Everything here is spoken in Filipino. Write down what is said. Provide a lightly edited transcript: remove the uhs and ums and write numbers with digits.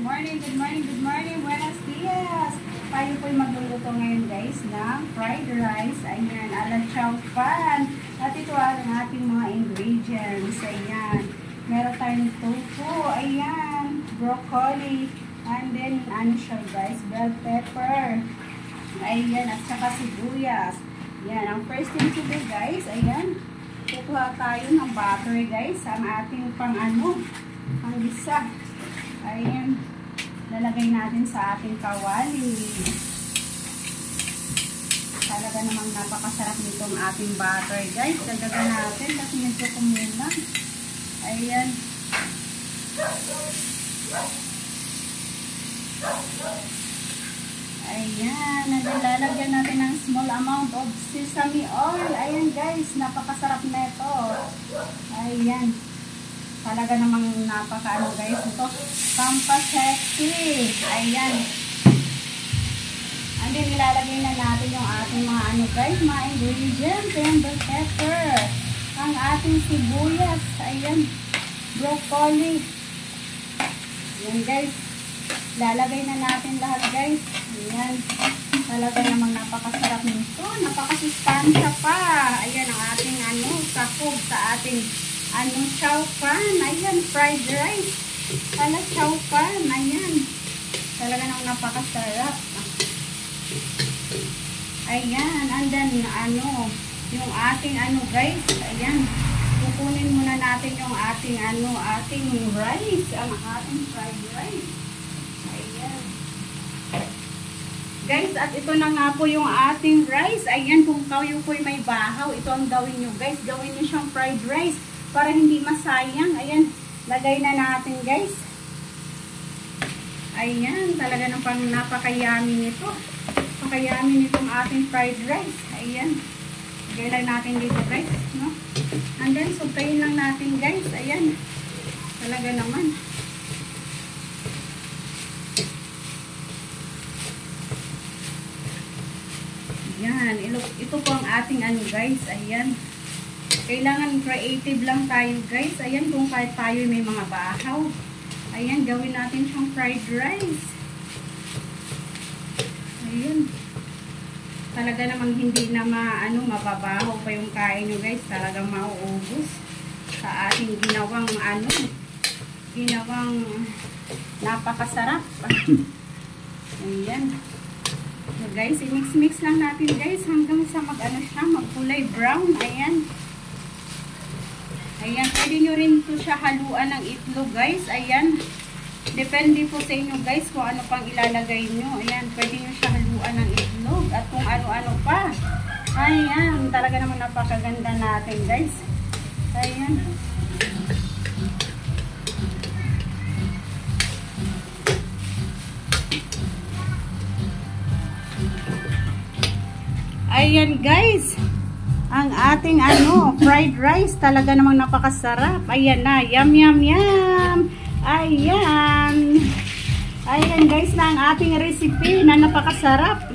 good morning, buenos dias. Tayo po'y magluluto ngayon guys ng fried rice. Ayan, ala chow pan. At ito ang ating mga ingredients. Ayan, meron tayong tofu. Ayan, broccoli. And then, ano siya guys, bell pepper. Ayan, at saka sibuyas. Ayan, ang first thing to do guys, ayan, kukuha tayo ng butter guys. Ang ating panggisa. Ayan, lalagay natin sa ating kawali. Talaga namang napakasarap nitong ating butter guys. Dagdagan natin kasi medyo kumulang. Ayan. Ayan, lalagyan natin ng small amount of sesame oil. Ayan guys, napakasarap na ito. Ayan. Talaga namang napakaano guys ito. Pampasexy. Ayan. And then ilalagay na natin yung ating mga guys, mga ingredients. Ayan, bell pepper. Ang ating sibuyas. Ayan. Broccoli. Ayan guys. Lalagay na natin lahat guys. Ayan. Talaga namang napakasarap nito. Napakasustansya pa. Ayan ang ating sakog sa ating chow pan. Ayan, fried rice. Chow pan. Ayan. Talaga namang napakasarap. Ayan. And then, yung ating guys. Ayan. Kukunin muna natin yung ating rice. Ang ating fried rice. Ayan. Guys, at ito na nga po yung ating rice. Ayan, kung kayo po'y may bahaw, ito ang gawin nyo guys. Gawin nyo siyang fried rice para hindi masayang. Ayan, lagay na natin guys. Ayan, talaga ng napakayami nito. Napakayami nitong ating fried rice. Ayan, lagay lang natin dito guys, no? And then, sukayin lang natin guys. Ayan, talaga naman. Ayan, ito po ang ating guys. Ayan. Kailangan creative lang tayo guys. Ayan, kung kahit tayo may mga bahaw. Ayan, gawin natin siyang fried rice. Ayan. Talaga namang hindi na mababaho pa yung kain nyo guys. Talagang mauubos sa ating ginawang napakasarap. Ayan. So guys, i-mix-mix lang natin guys hanggang sa magkulay brown. Ayan. Ayan, pwede nyo rin ito siya haluan ng itlog guys. Ayan. Depende po sa inyo guys kung ano pang ilalagay nyo. Ayan, pwede nyo siya haluan ng itlog at kung ano-ano pa. Ayan, talaga naman napakaganda natin guys. Ayan. Ayan guys, ang ating fried rice talaga namang napakasarap. Ayan na, yum yum yum. Ayan. Ayan guys na ang ating recipe na napakasarap.